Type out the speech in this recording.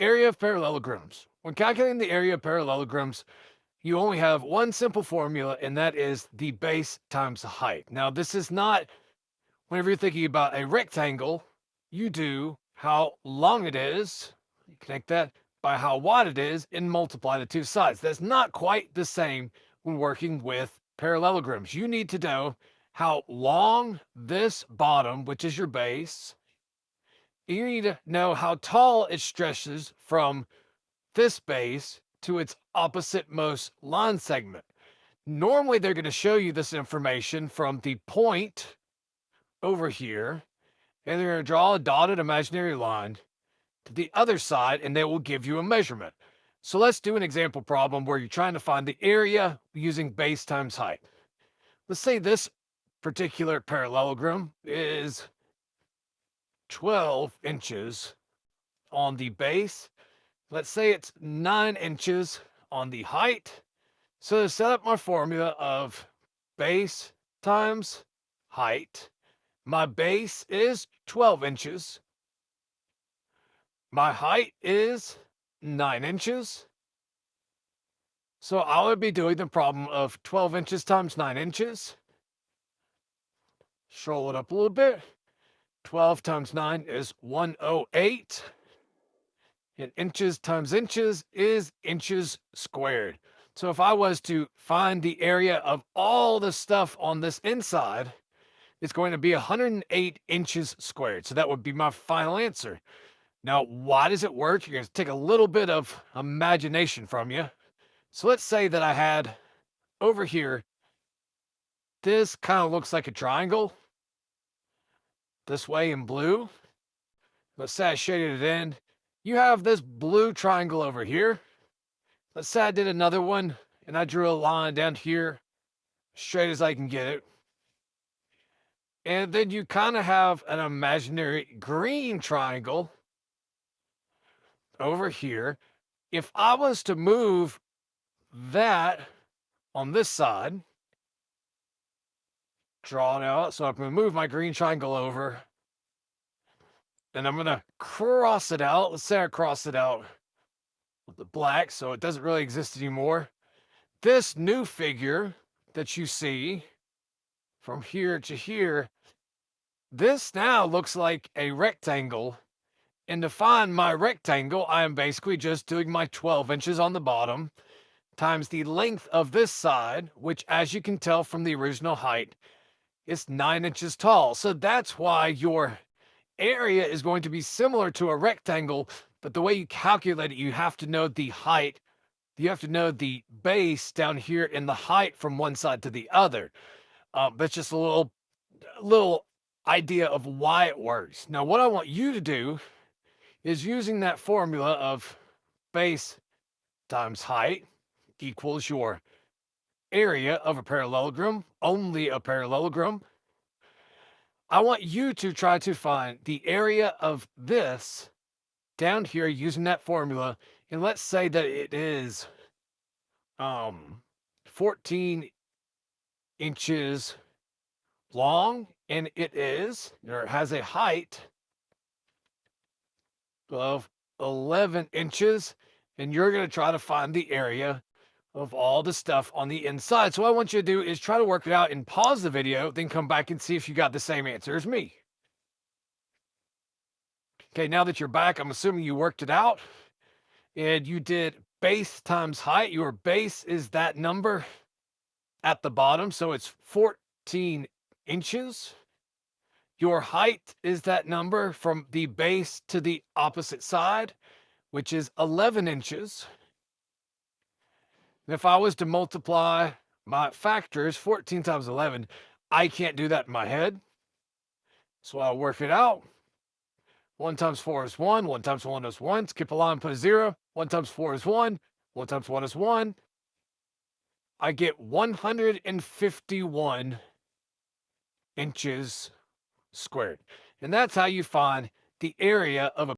area of parallelograms. When calculating the area of parallelograms, you only have one simple formula, and that is the base times the height. Now, this is not, whenever you're thinking about a rectangle, you do how long it is, you connect that by how wide it is, and multiply the two sides. That's not quite the same when working with parallelograms. You need to know how long this bottom, which is your base, you need to know how tall it stretches from this base to its opposite most line segment. Normally, they're going to show you this information from the point over here, and they're going to draw a dotted imaginary line to the other side, and they will give you a measurement. So let's do an example problem where you're trying to find the area using base times height. Let's say this particular parallelogram is 12 inches on the base. Let's say it's 9 inches on the height. So to set up my formula of base times height, my base is 12 inches. My height is 9 inches. So I would be doing the problem of 12 inches times 9 inches. Scroll it up a little bit. 12 times 9 is 108. And inches times inches is inches squared. So if I was to find the area of all the stuff on this inside, it's going to be 108 inches squared. So that would be my final answer. Now, why does it work? You're going to take a little bit of imagination from you. So let's say that I had over here, this kind of looks like a triangle. This way in blue. Let's say I shaded it in. You have this blue triangle over here. Let's say I did another one and I drew a line down here, straight as I can get it. And then you kind of have an imaginary green triangle over here. If I was to move that on this side, draw it out. So I'm going to move my green triangle over. And I'm going to cross it out. Let's say I cross it out with the black, so it doesn't really exist anymore. This new figure that you see from here to here, this now looks like a rectangle. And to find my rectangle, I am basically just doing my 12 inches on the bottom times the length of this side, which, as you can tell from the original height, is 9 inches tall. So that's why your area is going to be similar to a rectangle, but the way you calculate it, you have to know the height. You have to know the base down here and the height from one side to the other. That's just a little idea of why it works. Now, what I want you to do is using that formula of base times height equals your area of a parallelogram, only a parallelogram. I want you to try to find the area of this down here using that formula. And let's say that it is 14 inches long, and it is, or it has a height of 11 inches, and you're going to try to find the area of all the stuff on the inside. So what I want you to do is try to work it out and pause the video, then come back and see if you got the same answer as me. Okay, now that you're back, I'm assuming you worked it out and you did base times height. Your base is that number at the bottom, so it's 14 inches. Your height is that number from the base to the opposite side, which is 11 inches. And if I was to multiply my factors, 14 times 11, I can't do that in my head. So I'll work it out. 1 times 4 is 1. 1 times 1 is 1. Skip a line, put a 0. 1 times 4 is 1. 1 times 1 is 1. I get 151 inches squared. And that's how you find the area of a